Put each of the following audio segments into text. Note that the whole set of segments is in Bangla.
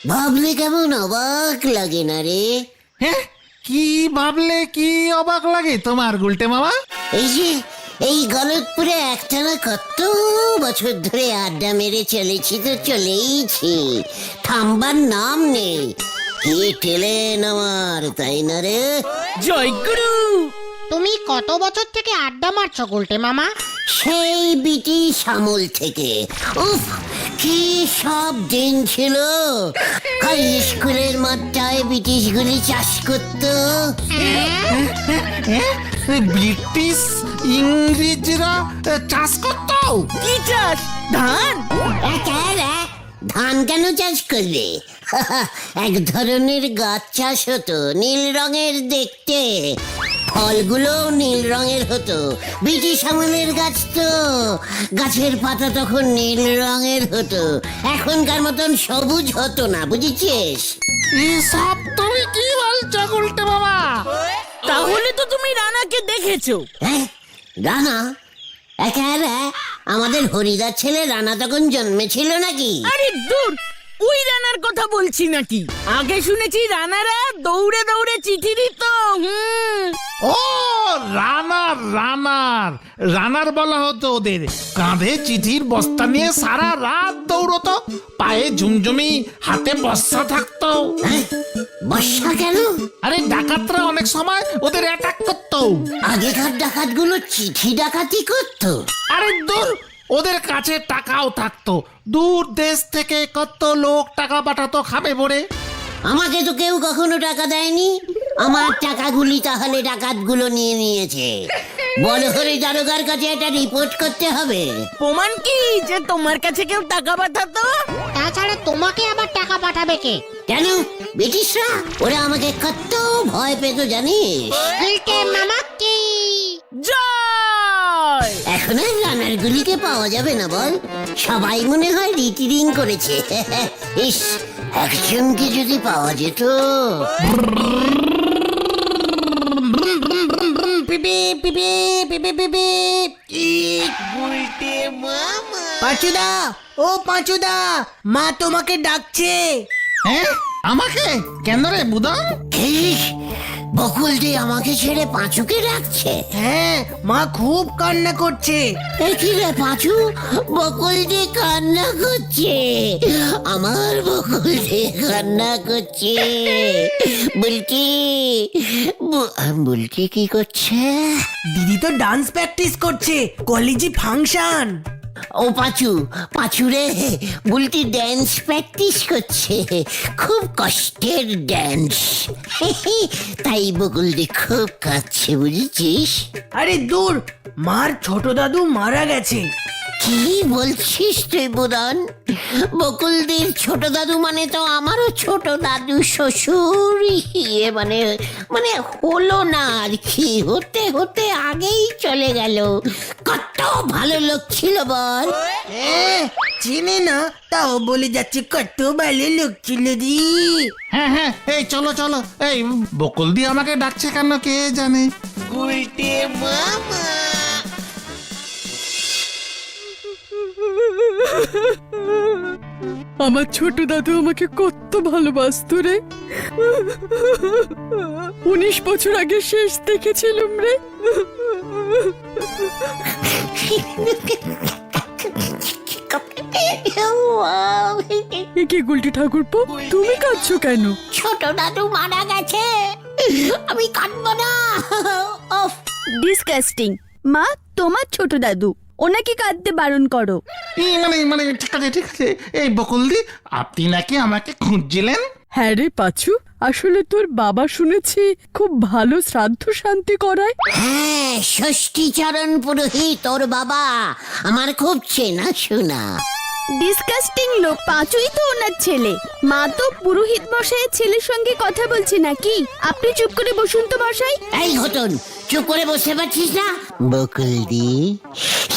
ভাবলে কেমন অবাক লাগে না রে? হ্যাঁ, কি ভাবলে কি অবাক লাগে তোমার গুলটে মামা? এই যে এই গলতপুরে একটানা কত বছর ধরে আড্ডা মেরে চলেছি তো চলেইছি, থামবার নাম নেই। কি টেলেন আমার, তাই না রে? জয়গুরু। তুমি কত বছর থেকে আড্ডা মারছো গুলটে মামা? সেই ব্রিটিশ আমল থেকে। উফ, কি সব দিন ছিল। হাই স্কুলের মাঠটায় ব্রিটিশগুলি চাষ করতো। ব্রিটিশ ইংরেজরা চাষ করতো? কি চাষ? ধান? ধান কেন চাষ করবে? এক ধরনের গাছ চাষ হতো, নীল রঙের দেখতে। ফলগুলো নীল রঙের হতো। ব্রিটিশ আমলের গাছ তো, গাছের পাতা তখন নীল রঙের হতো, এখনকার মতন সবুজ হতো না, বুঝেছিস? এসব তুমি কি বলছো গুলটে মামা? তাহলে তো তুমি রানাকে দেখেছো। হ্যাঁ, রানা? একেবারে আমাদের হরিদার ছেলে রানা তখন জন্মেছিল নাকি? আরে দূর, ওই রানার কথা বলছি নাকি। আগে শুনেছি রানারা দৌড়ে দৌড়ে চিঠি দিত। ও রানার বলা হতো ওদের। কাঁধে চিঠির বস্তা নিয়ে সারা রাত দৌড়তো, পায়ে ঝুমঝুমি, হাতে বস্তা থাকতো। হ্যাঁ, বর্ষা কেন? আরে ডাকাতরা অনেক সময় ওদের অ্যাটাক করতো। আগেকার ডাকাতগুলো চিঠি ডাকাতি করতো। আরে দূর, ওদের কাছে টাকাও থাকতো। দূর দেশ থেকে কত লোক টাকা পাঠাতো খাবে পড়ে। আমাকে তো কেউ কখনো টাকা দেয়নি। আমার টাকাগুলি তাহলে ডাকাতগুলো নিয়ে নিয়েছে। বড় হরি দারোগার কাছে একটা রিপোর্ট করতে হবে। প্রমাণ কি যে তোমার কাছে কেউ টাকা পাঠাতো? তাছাড়া তোমাকে আবার টাকা পাঠাবে কে? কেন? ব্রিটিশরা, ওরা আমাকে কত ভয় পেত জানিস? গুলটে মামা কি জয়। এখন আর রানার গুলিকে পাওয়া যাবে না বল? সবাই মনে হয় রিটিরিং করেছে। ইস, একজনকে যদি পাওয়া যেত। পাঁচুদা, ও পাঁচুদা, মা তোমাকে ডাকছে। হ্যাঁ, আমাকে কেন রে বুদন? বকুল দি আমাকে ছেড়ে পাঁচুকে ডাকছে। হ্যাঁ, মা খুব কান্না করছে। কি রে পাঁচু, বকুল দি কান্না করছে? আমার বকুল দি কান্না করছে। বুলটি বুলটি কি করছে? দিদি তো ডান্স প্র্যাকটিস করছে, কলেজে ফাংশন। ও পাঁচু, পাঁচু রে, বুলটি ড্যান্স প্র্যাকটিস করছে, খুব কষ্টের ড্যান্স। তাই বকুল দি খুব কাঁদছে, বুঝেছিস? আরে দূর, মার ছোট দাদু মারা গেছে। কি বলছিস তুই বুদন? বকুলদির ছোট দাদু মানে তো আমারও ছোট দাদু শ্বশুর। মানে মানে হলো না আর কি, হতে হতে আগেই চলে গেল। কত ভালো লোক ছিল বল। চিনি না, তাও বলে যাচ্ছে কত ভালো লোক ছিল দি। হ্যাঁ হ্যাঁ, এই চলো চলো। এই বকুল দি আমাকে ডাকছে কেন কে জানে? আমার ছোট দাদু আমাকে কত ভালোবাসতো রে। 19 বছর আগে শেষ দেখেছিলাম রে। কি গুলটি ঠাকুরপো, তুমি কাঁদছো কেন? ছোট দাদু মারা গেছে, আমি কাঁদবো না। ডিসকাস্টিং। মা, তোমার ছোট দাদু, ওনাকে কাঁদতে বারণ করো। মানে ঠিক আছে ঠিক আছে। এই বকুল দি, আপনি নাকি আমাকে খুঁজছিলেন? হ্যাঁ রে পাঁচু, আসলে তোর বাবা শুনেছি খুব ভালো শ্রাদ্ধ শান্তি করায়। হ্যাঁ, ষষ্ঠীচরণ পুরোহিত তোর বাবা, আমার খুব চেনা শোনা। ডিসকাস্টিং লোক, পাঁচুই তো ওনার ছেলে। মা তো পুরোহিত মশাইয়ের ছেলের সঙ্গে কথা বলছে নাকি? আপনি চুপ করে বসুন তো মশাই। এই ঘটন, চুপ করে বসে পারছিস না? বকুলদি,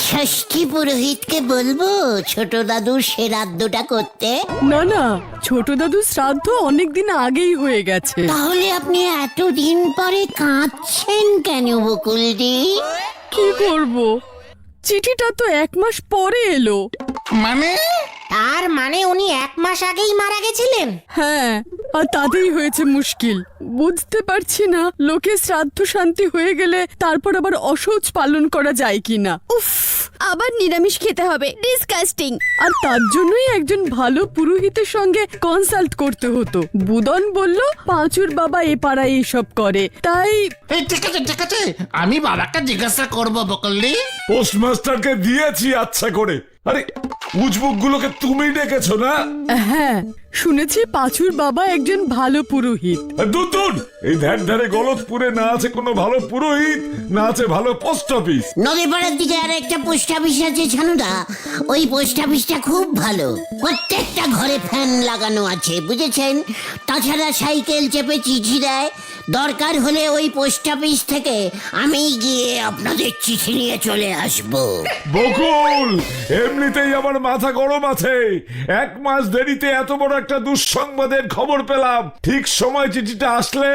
ষষ্ঠী পুরোহিতকে বলবো ছোট দাদুর শ্রাদ্ধটা করতে? না না, ছোট দাদুর শ্রাদ্ধ অনেকদিন আগেই হয়ে গেছে। তাহলে আপনি এতদিন পরে কাঁদছেন কেন বকুলদি? কি করব, চিঠিটা তো 1 মাস পরে এলো। মানে তার মানে উনি 1 মাস আগেই মারা গেছিলেন? হ্যাঁ, আর তাতেই হয়েছে মুশকিল। বুঝতে পারছি না লোকে শ্রাদ্ধ শান্তি হয়ে গেলে তারপর আবার অশৌচ পালন করা যায় কিনা। উফ, আবার নিরামিষ খেতে হবে, ডিসকাস্টিং। আর তার জন্যই একজন ভালো পুরোহিতের সঙ্গে কনসাল্ট করতে হতো। বুদন বলল পাঁচুর বাবা এ পাড়ায় এইসব করে, তাই এই ঠিক আছে, আমি বাবাকে জিজ্ঞাসা করবো বকুলদি। পোস্টমাস্টারকে দিয়েছি আচ্ছা করে। আরে উজবুক গুলোকে তুমি ডেকেছো না? হ্যাঁ, শুনেছি পাঁচুর বাবা একজন ভালো পুরোহিত। দূর, এই ধারে গলতপুরে না আছে কোনো ভালো পুরোহিত, না আছে ভালো পোস্ট অফিস। নদীপাড়ার দিকে আর একটা পোস্ট অফিস আছে ছানুদা, ওই পোস্ট অফিসটা খুব ভালো। প্রত্যেকটা ঘরে ফ্যান লাগানো আছে, বুঝেছেন? তাছাড়া সাইকেল চেপে চিঠি দেয়। দরকার হলে ওই পোস্ট অফিস থেকে আমি গিয়ে আপনাদের চিঠি নিয়ে চলে আসবো। বকুল, এমনিতেই আমার মাথা গরম আছে। 1 মাস দেরিতে এত বড় একটা দুঃসংবাদের খবর পেলাম। ঠিক সময় চিঠিটা আসলে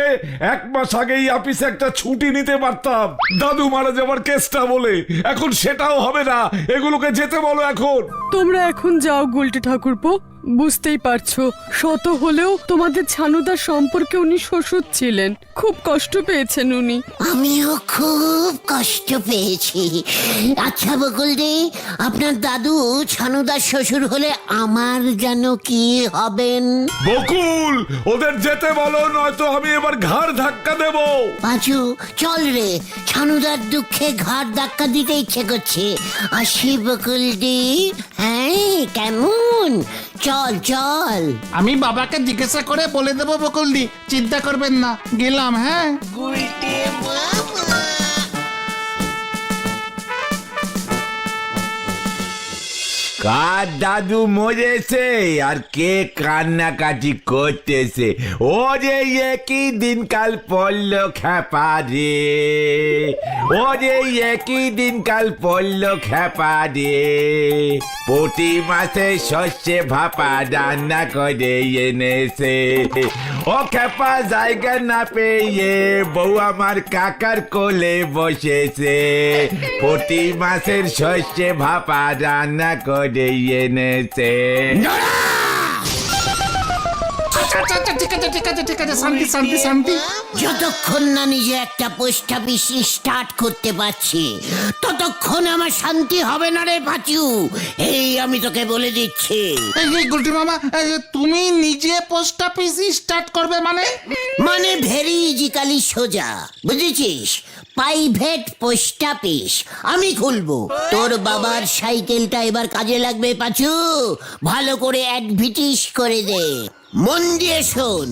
1 মাস আগেই অফিসে একটা ছুটি নিতে পারতাম, দাদু মারা যাবার কেসটা বলে। এখন সেটাও হবে না, এগুলোকে যেতে বলো এখন। তোমরা এখন যাও গুলটে ঠাকুরপো। বুঝতেই পারছো, শত হলেও তোমাদের ছানুদার সম্পর্কে উনি শ্বশুর ছিলেন। খুব কষ্ট পেয়েছেন উনি। আমিও খুব কষ্ট পেয়েছি। আচ্ছা বকুলদি, আপনার দাদু ছানুদার শ্বশুর হলে আমার যেন কি হবেন? বকুল, ওদের যেতে বলো, নয়তো আমি এবার ঘাড় ধাক্কা দেব। পাঁচু চল রে, ছানুদার দুঃখে ঘাড় ধাক্কা দিতে ইচ্ছে করছে। আসি বকুলদি। হ্যাঁ, কেমন? চল চল। আমি বাবাকে জিজ্ঞাসা করে বলে দেবো বকুলদি, চিন্তা করবেন না, গেলাম। হ্যাঁ, কার দাদু মরেছে আর কে কান্নাকাটি করতেছে? ও যে একই দিনকাল পড়ল খেপা রে, ও যে একই দিনকাল পড়ল খেপা রে। প্রতি মাসে শস্যে ভাপা রান্না করে এনেছে। ও খেপা জায়গা না পেয়ে বউ আমার কাকার কোলে বসেছে। প্রতি মাসের শস্যে ভাপা রান্না করে এনেছে। আচ্ছা, ঠিক আছে, শান্তি। যতক্ষণ না নিজে একটা পোস্ট অফিস স্টার্ট করতে পারছি ততক্ষণ আমার শান্তি হবে না রে পাঁচু। এই আমি তোকে বলে দিচ্ছি। এই গুলটি মামা, তুমি নিজে পোস্ট অফিস স্টার্ট করবে মানে ভেরি ইজিক্যালি সোজা, বুঝেছিস? প্রাইভেট পোস্ট অফিস আমি খুলবো। তোর বাবার সাইকেলটা এবার কাজে লাগবে পাঁচু। ভালো করে অ্যাডভার্টাইজ করে দে। মন দিয়ে শোন,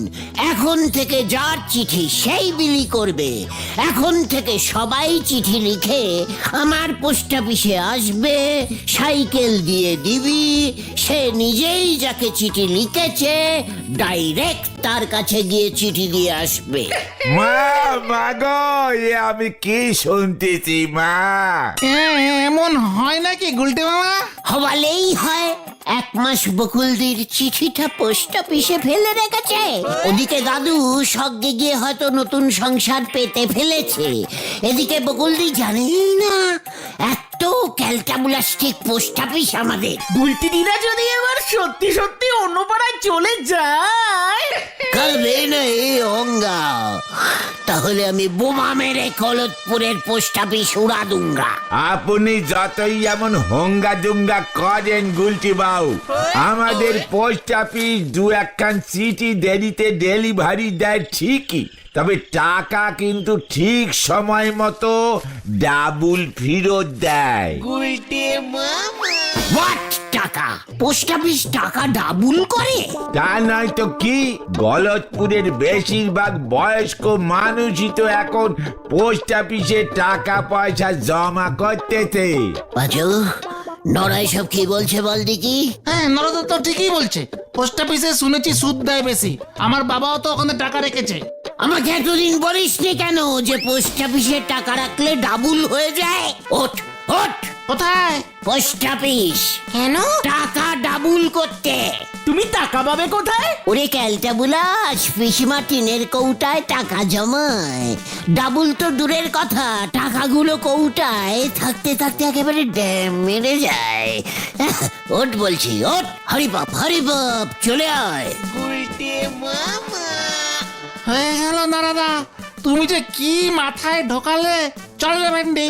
এখন থেকে যার চিঠি সেই বিলি করবে। এখন থেকে সবাই চিঠি লিখে আমার পোস্ট অফিসে আসবে, সাইকেল দিয়ে দিবি। সে নিজেই যাকে চিঠি লিখেছে ডাইরেক্ট তার কাছে গিয়ে চিঠি দিয়ে আসবে। মা গো, এ আমি কি শুনতেছি মা? এমন হয় নাকি গুলটি মামা? হওয়ালেই হয়। 1 মাস বকুলদির চিঠিটা পোস্ট অফিসে ফেলে রেখেছে। ওদিকে দাদু সঙ্গে গিয়ে হয়তো নতুন সংসার পেতে ফেলেছে। এদিকে বকুলদি জানেই না এত ক্যালটাবুলাস্টিক পোস্ট অফিস আমাদের। বুলটি দিদা যদি এবার সত্যি সত্যি অন্য পাড়ায় চলে যায়, করবে না এই অঙ্গা, তাহলে আমি বোমা মেরে কলতপুরের পোস্ট অফিস উড়া দুঙ্গা। আপনি যতই এমন হঙ্গা দুঙ্গা করেন গুলটি বাবু, আমাদের পোস্ট অফিস 2-1 চিঠি দেরিতে ডেলিভারি দেয় ঠিকই, তবে টাকা কিন্তু ঠিক সময় মতো ডাবল ফেরত দেয়। হোয়াট টাকা? পোস্ট অফিস টাকা ডাবল করে? তা নয় তো কি, গলতপুরের বেশিরভাগ বয়স্ক মানুষই তো এখন পোস্ট অফিসে টাকা পয়সা জমা করতেছে। বাজু, নড়াই সব কি বলছে বল দেখি। হ্যাঁ, নরদ তো ঠিকই বলছে। পোস্ট অফিসে শুনেছি সুদ দেয় বেশি। আমার বাবাও তো ওখানে টাকা রেখেছে। আমাকে এতদিন বলিসনি কেন যে পোস্ট অফিসে টাকা রাখলে ডাবল হয়ে যায়? ওঠ ওঠ, কোথায়? Post office. কেন? টাকা ডাবল করতে। তুমি টাকা পাবে কোথায়? ওরে ক্যালটা বুলাস, পিসিমা টিনের কৌটায় টাকা জমায়। ডাবল তো দূরের কথা, টাকাগুলো কৌটায় থাকতে থাকতে একেবারে ড্যাম মেরে যায়। ওট বলছি, ওট, হরিবাপ হরিবাপ, চলে আয়। হয়ে গেল নারাদা, তুমি যে কি মাথায় ঢোকালে। চল রে ভেন্ডি।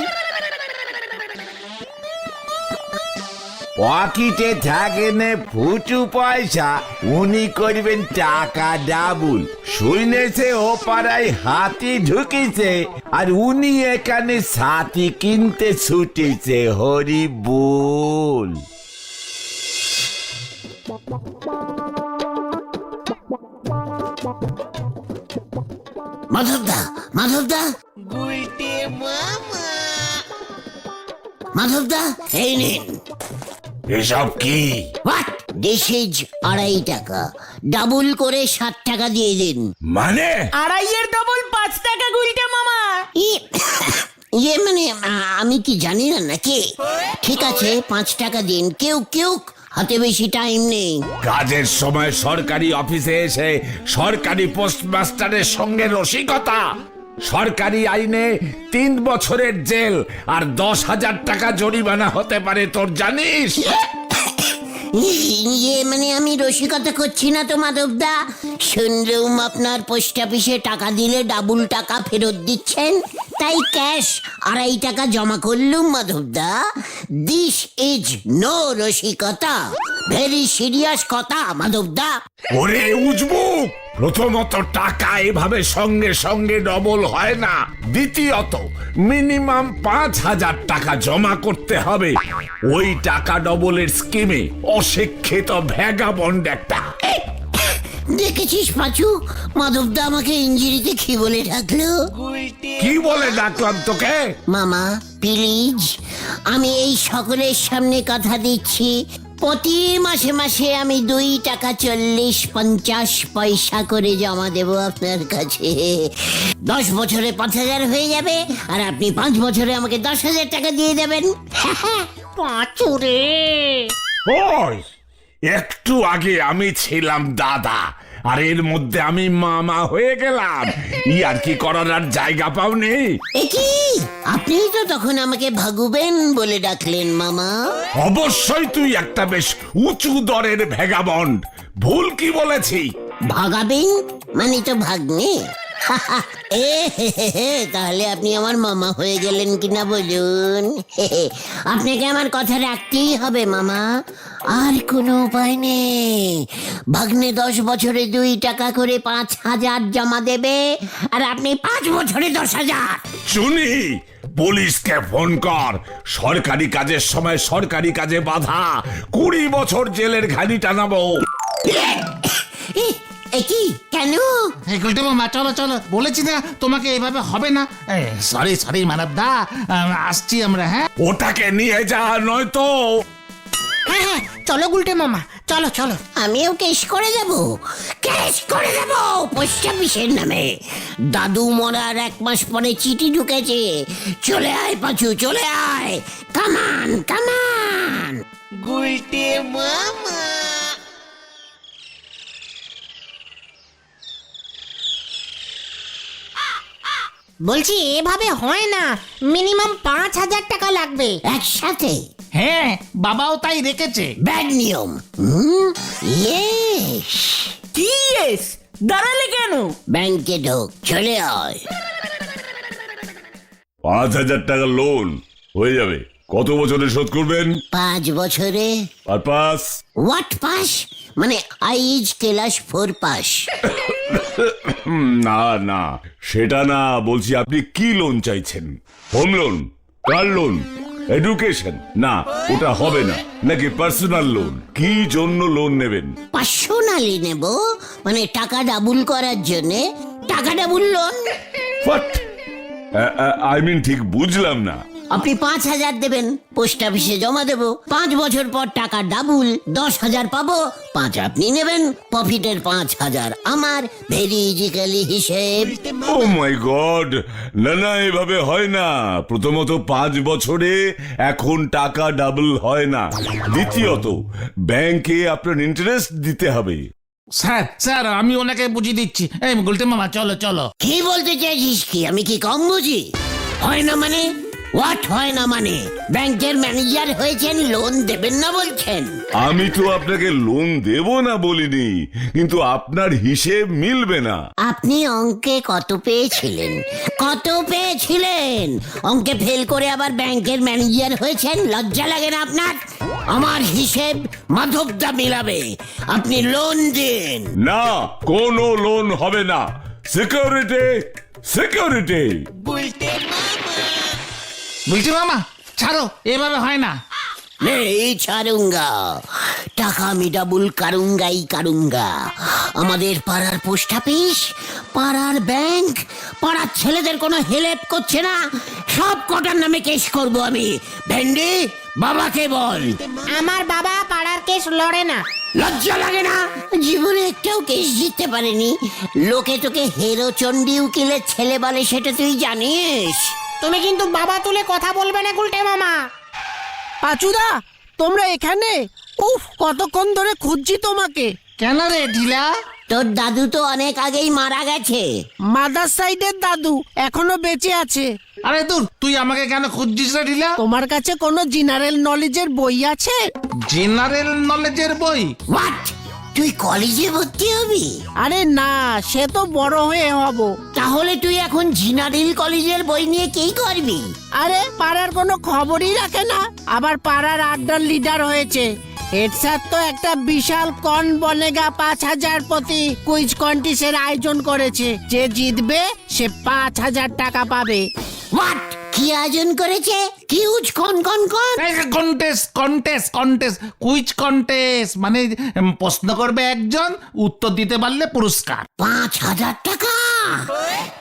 পকেটে থাকে নে ফুচু পয়সা, উনি করবেন টাকা ডাবুল। শুনেছে ও পাড়ায় হাতি ঢুকিছে, আর উনি এখানে ছাতি কিনতে ছুটিছে। হরি বল। মাধবদা, মাধবদা, মাধবদা, এই নিন। এসব কি? হোয়াট? দিস ইজ 2.5 টাকা। ডাবল করে 7 টাকা দিয়ে দিন। মানে? আড়াইয়ের ডবল 5 টাকা গুলটে মামা। ইয়ে মানে আমি কি জানি না নাকি? ঠিক আছে, 5 টাকা দিন। কেউ কেউ, হাতে বেশি টাইম নেই। কাজের সময় সরকারি অফিসে এসে সরকারি পোস্টমাস্টারের সঙ্গে রসিকতা। সরকারি আইনে 3 বছরের জেল আর 10,000 টাকা জরিমানা হতে পারে, তোর জানিস? ইয়ে মানে আমি রসিকতা করছি না তো মাধবদা। শুনলুম আপনার পোস্ট অফিসে টাকা দিলে ডাবল টাকা ফেরত দিচ্ছেন, তাই ক্যাশ 2.5 টাকা জমা করলুম মাধবদা। দিস ইজ নো রসিকতা, ভেরি সিরিয়াস কথা মাধবদা। ওরে উজবুক, প্রথমত টাকা এভাবে সঙ্গে সঙ্গে ডবল হয় না। দ্বিতীয়ত মিনিমাম 5,000 টাকা জমা করতে হবে। ওই টাকা ডবলের স্কিমে অশিক্ষিত ভ্যাগাবন্ড একটা। দেখেছিস পাচু, মাধবদা আমাকে ইঞ্জিরিতে কি বলে ডাকলো? কি বলে ডাকলাম তোকে? মামা প্লিজ, আমি এই সকলের সামনে কথা দিচ্ছি, প্রতি মাসে মাসে আমি 2 টাকা 40-50 পয়সা করে জমা দেব আপনার কাছে। 10 বছরে 5,000 হয়ে যাবে, আর আপনি 5 বছরে আমাকে 10,000 টাকা দিয়ে দেবেন। পাঁচুরে। ওই একটু আগে আমি ছিলাম দাদা, আর এর মধ্যে আমি মামা হয়ে গেলাম। আর কি করার আর জায়গা পাওনি? কি আপনি তো তখন আমাকে ভাগুবেন বলে ডাকলেন মামা। অবশ্যই তুই একটা বেশ উঁচু দরের ভ্যাগাবন্ড। ভুল কি বলেছি? ভাগাবেন মানে তো ভাগ্নে। তাহলে আপনি আমার মামা হয়ে গেলেন কিনা বলুন? আপনাকে আমার কথা রাখতেই হবে মামা, আর কোনো উপায় নেই। ভাগ্নে 10 বছরে 2 টাকা করে 5,000 জমা দেবে, আর আপনি 5 বছরে 10,000। শুনি, পুলিশকে ফোন কর। সরকারি কাজের সময় সরকারি কাজে বাধা, 20 বছর জেলের ঘানি টানাবো। কি কেন? এই গুলটে মামা, চলো চলো, বলেছি না তোমাকে এভাবে হবে না। সরি সরি মানবদা, আসছি আমরা। হ্যাঁ, ওটাকে নিয়ে যা, নয়তো। হ্যাঁ হ্যাঁ, চলো গুলটে মামা, চলো চলো। আমিও কেস করে দেব, কেস করে দেব পোস্ট অফিসের নামে। দাদু মরার 1 মাস পরে চিঠি ঢুকেছে। চলে আয় পাচু, চলে আয়, কামান কামান। বলছি এভাবে হয় না, মিনিমাম 5,000 টাকা লাগবে একসাথে। হ্যাঁ, বাবাও তাই রেখেছে। ব্যাড নিয়ম। ইয়েস। কি ইয়েস? দাঁড়ালে কেন? ব্যাংকে ঢোক, চলে আয়। 5,000 টাকা লোন হয়ে যাবে। কত বছরে শোধ করবেন? 5 বছরে। পারপাস? What pass? মানে আইজ ক্লাস 4 পাস। না না, সেটা না, বলছি আপনি কি লোন চাইছেন? Home loan, car loan, education? না, ওটা হবে না। নাকি পার্সোনাল লোন? কি জন্য লোন নেবেন? পার্সোনালি নেব, মানে টাকা ডাবল করার জন্য। টাকা double loan. What? I mean ঠিক বুঝলাম না। আপনি 5,000 দেবেন, পোস্ট অফিসে জমা দেবো, 5 বছর পর টাকা ডাবল, 10,000 পাবো, 5 আপনি নেবেন, প্রফিটের 5,000 আমার, ভেরি ইজিক্যালি হিসেব। ও মাই গড, না না এভাবে হয় না। প্রথমত 5 বছরে এখন টাকা ডাবল হয় না, দ্বিতীয়ত ব্যাংকে আপনার ইন্টারেস্ট দিতে হবে। স্যার স্যার আমি ওনাকে বুঝিয়ে দিচ্ছি। এই গুলটে মামা চলো চলো। কি বলতে চাইছিস কি? আমি কি কম বুঝি? হয় না মানে? হোয়াট হয় না মানে? ব্যাংকের ম্যানেজার হয়েছেন, লোন দেবেন না বলছেন? আমি তো আপনাকে লোন দেব না বলিনি, কিন্তু আপনার হিসেব মিলবে না। আপনি অঙ্কে কত পেয়েছিলেন? কত পেয়েছিলেন? অঙ্কে ফেল করে আবার ব্যাংকের ম্যানেজার হয়েছেন, লজ্জা লাগে না আপনার? আমার হিসেব মাধবদা মিলাবে, আপনি লোন দিন। না, কোনো লোন হবে না। Security, security. গুলটে মামা ছাড়ো, এভাবে হয় না। नहीं ছাড়ুঙ্গা, টাকা আমি ডাবল কারুঙ্গাই কারুঙ্গা। আমাদের পাড়ার পোস্ট অফিস, পাড়ার ব্যাংক, পাড়ার ছেলেদের কোনো হেল্প করছে না, সব কটার নামে কেস করব আমি। ভেন্ডি, বাবাকে বল। আমার বাবা পাড়ার কেস লড়ে না। লজ্জা লাগে না? জীবনে একটাও কেস জিততে পারেনি। লোকে তোকে হেরো চণ্ডী উকিলের ছেলে বলে, সেটা তুই জানিস? তুমি কিন্তু বাবা তুলে কথা বলবে না গুলটে মামা। পাচুদা, তোমরা এখানে? উফ, কতক্ষণ ধরে খুঁজছি তোমাকে। কেন রে ঢিলা? তোর দাদু তো অনেক আগেই মারা গেছে। মাদার সাইডের দাদু এখনো বেঁচে আছে। আরে দূর, তুই আমাকে কেন খুঁজছিস রে ঢিলা? তোমার কাছে কোনো জেনারেল নলেজের বই আছে? জেনারেল নলেজের বই? হোয়াট? তুই কলেজে ভর্তি হবি? আরে না, সে তো বড় হয়ে হব। তাহলে তুই এখন জিনারিল কলেজের বই নিয়ে কি করবি? আরে পাড়ার কোনো খবরই রাখে না, আবার পাড়ার আড্ডার লিডার হয়েছে। হেড স্যার তো একটা বিশাল কন বনেগা 5,000 প্রতি কুইজ কন্টেস্টের আয়োজন করেছে। যে জিতবে সে 5,000 টাকা পাবে। হোয়াট? কি আয়োজন করেছে? কি উজ কন কন কন? Contest contest contest, quiz contest, মানে প্রশ্ন করবে একজন, উত্তর দিতে পারলে পুরস্কার। 5,000 টাকা?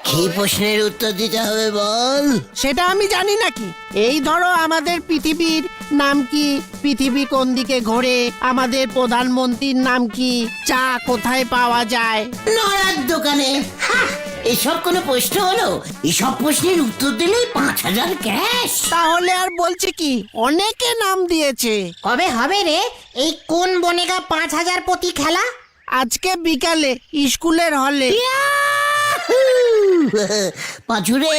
কি প্রশ্নের উত্তর দিতে হবে বল? সেটা আমি জানি নাকি? এই ধরো, আমাদের পৃথিবীর নাম কি, পৃথিবী কোন দিকে ঘোরে, আমাদের প্রধানমন্ত্রীর নাম কি, চা কোথায় পাওয়া যায়। নড়ার দোকানে। হাহ, এসব কোনো প্রশ্ন হলো? এসব প্রশ্নের উত্তর দিলেই 5,000 ক্যাশ? তাহলে আর বলছে কি, অনেকে নাম দিয়েছে। কবে হবে রে এই কোন বনেগা 5,000 প্রতি খেলা? আজকে বিকালে স্কুলের হলে। পাঁচুরে,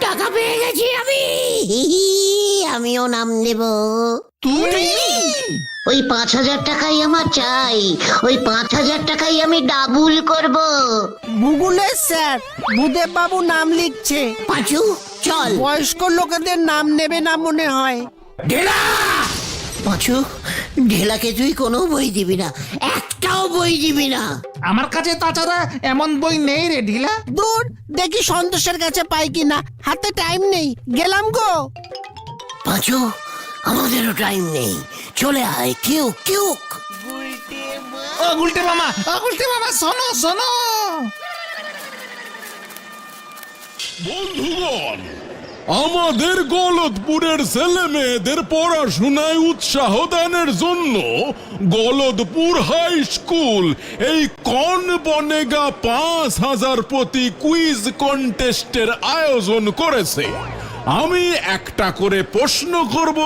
টাকা পেয়ে গেছি আমি। আমিও নাম দেব। তুই? ওই 5,000 টাকাই আমার চাই, ওই 5,000 টাকাই আমি ডাবল করব। ভূগোলের স্যার ভূদেব বাবু নাম লিখছে। পাঁচু চল। বয়স্ক লোকেদের নাম নেবে না মনে হয়। ঢেলা! পাঁচু, ঢেলাকে তুই কোনো বই দিবি না, একটাও বই দিবি না। আমার কাছে তাছাড়া এমন বই নেই রে ঢিলা। দূর, দেখি সন্তোষের কাছে পাই কিনা। হাতে টাইম নেই, গেলাম গো। পাঁচু, আমাদেরও টাইম নেই, চলে আয়। Q Q. ও গুলটে মামা, ও গুলটে মামা, শোনো শোনো। বন্ধুগণ, আমাদের গলদপুরের ছেলে মেয়েদের পড়াশোনায় উৎসাহ দানের জন্য গলদপুর হাই স্কুল এই কন বনেগা 5,000 প্রতি কুইজ কন্টেস্টের আয়োজন করেছে। আমি একটা করে প্রশ্ন করব,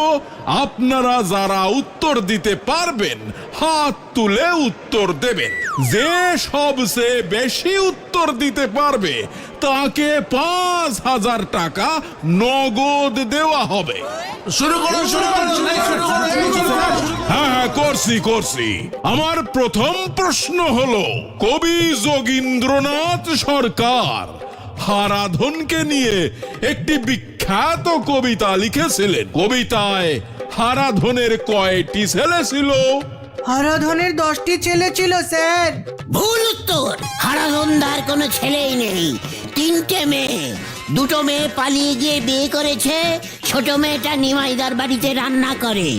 আপনারা যারা উত্তর দিতে পারবেন হাত তুলে উত্তর দেবেন। যে সবচেয়ে বেশি উত্তর দিতে পারবে তাকে 5,000 টাকা নগদ দেওয়া হবে। শুরু করো শুরু করো শুরু করো। হ্যাঁ, করছি। আমার প্রথম প্রশ্ন হলো, কবি যোগীন্দ্রনাথ সরকার হারাধনকে নিয়ে একটি বিখ্যাত কবিতা লিখেছিলেন। কবিতায় হারাধনের কয়টি ছেলে ছিল? হারাধনের 10টি ছেলে ছিল স্যার। ভুল উত্তর। হারাধনদার কোনো ছেলেই নেই, 3টে মেয়ে। 2টো মেয়ে পালিয়ে গিয়ে বিয়ে করেছে, ছোট মেয়েটা নিমাইদার বাড়িতে রান্না করে।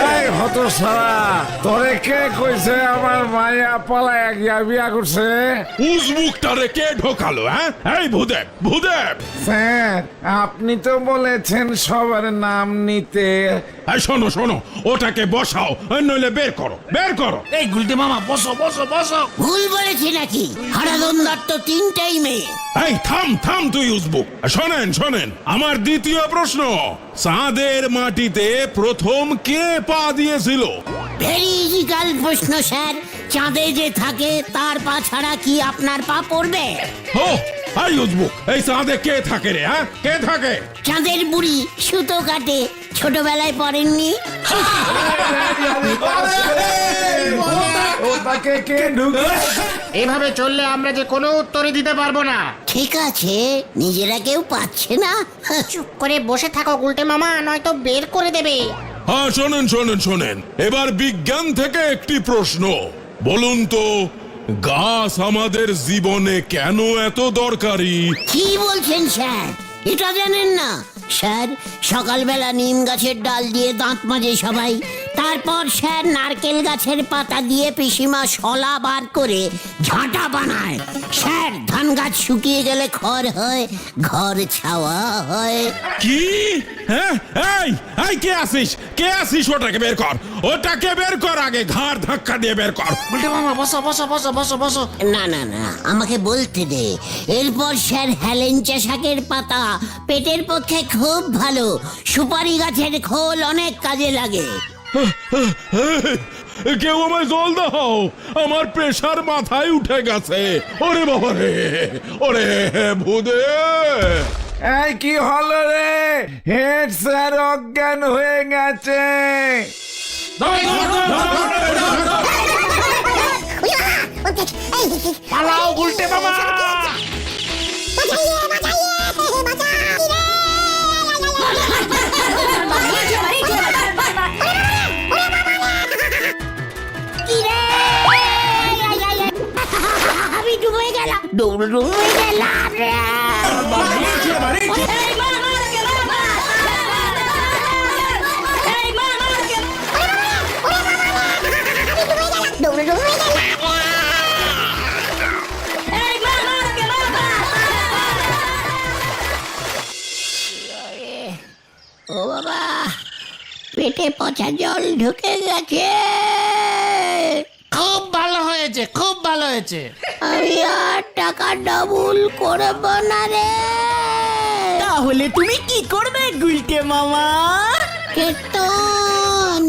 এই হতসারা, তোরে কে কইছে আমার মায়া পালায়া গিয়া বিয়া করছে? উজবুকটারে কে ঢোকালো? হ্যাঁ, এই ভূদেব, ভূদেব! স্যার, আপনি তো বলেছেন সবার নাম নিতে। এই শোনো শোনো, ওটাকে বসাও, নইলে বের করো, বের করো। এই গুলটে মামা বসো বসো বসো। ভুল বলেছি নাকি? হারাদন্দার তো 3টাই মেয়ে। এই থাম থাম তুই উজবুক। শোনেন শোনেন, আমার দ্বিতীয় প্রশ্ন, চাঁদের মাটিতে প্রথম কে পা দিয়েছিল? ভেরি ইজিক্যাল প্রশ্ন স্যার। চাঁদে যে থাকে তার পা ছাড়া কি আপনার পা পড়বে? ও, এই উজবুক, এই চাঁদে কে থাকে রে? হ্যাঁ, কে থাকে? চাঁদের বুড়ি সুতো কাটে, ছোটবেলায় পড়েননি? ওটাকে কে ঢুকে? এভাবে চললে আমরা যে কোনো উত্তরই দিতে পারবো না। ঠিক আছে, নিজেরা কেউ পাচ্ছে না। চুপ করে বসে থাকো গুলটে মামা, নয়তো বের করে দেবে। হ্যাঁ, শোনেন শোনেন শোনেন, এবার বিজ্ঞান থেকে একটি প্রশ্ন। বলুন তো, গাছ আমাদের জীবনে কেন এত দরকারি? কি বলছেন স্যার? এটা জানেন না? স্যার, সকালবেলা নিম গাছের ডাল দিয়ে দাঁত মাজে সবাই। তারপর স্যার নারকেল গাছের পাতা দিয়ে পিসিমা শলা বার করে ঝাঁটা বানায়। স্যার, ধান গাছ শুকিয়ে গেলে খড় হয়, ঘর ছাওয়া হয়। কি? হ্যাঁ, এই এই কে আসিস? কে আসিস? ওটাকে বের কর, ওটাকে বের কর, আগে ঘাড় ধাক্কা দিয়ে বের কর। গুলটে মামা বসো বসো বসো বসো বসো। না না না, আমাকে বলতে দে। এরপর স্যার, হেলেঞ্চা শাকের পাতা পেটের পক্ষে খুব ভালো। সুপারি গাছের খোল অনেক কাজে লাগে। কেউ আমায় জল দাও, আমার প্রেসার মাথায় উঠে গেছে। ওরে বাবা রে, ওরে ভূদে! এই কি হলো রে? হেড স্যার অজ্ঞান হয়ে গেছে। পালাও গুলটে মামা। আমি ডুবে গেলাম, ডুবে গেলাম রে। ও বাবা, পেটে পচা জল ঢুকে গেছে। খুব ভালো হয়েছে, খুব ভালো হয়েছে। আমি আর টাকা ডাবল করব না রে। তাহলে তুমি কি করবে গুলটে মামা? কেতন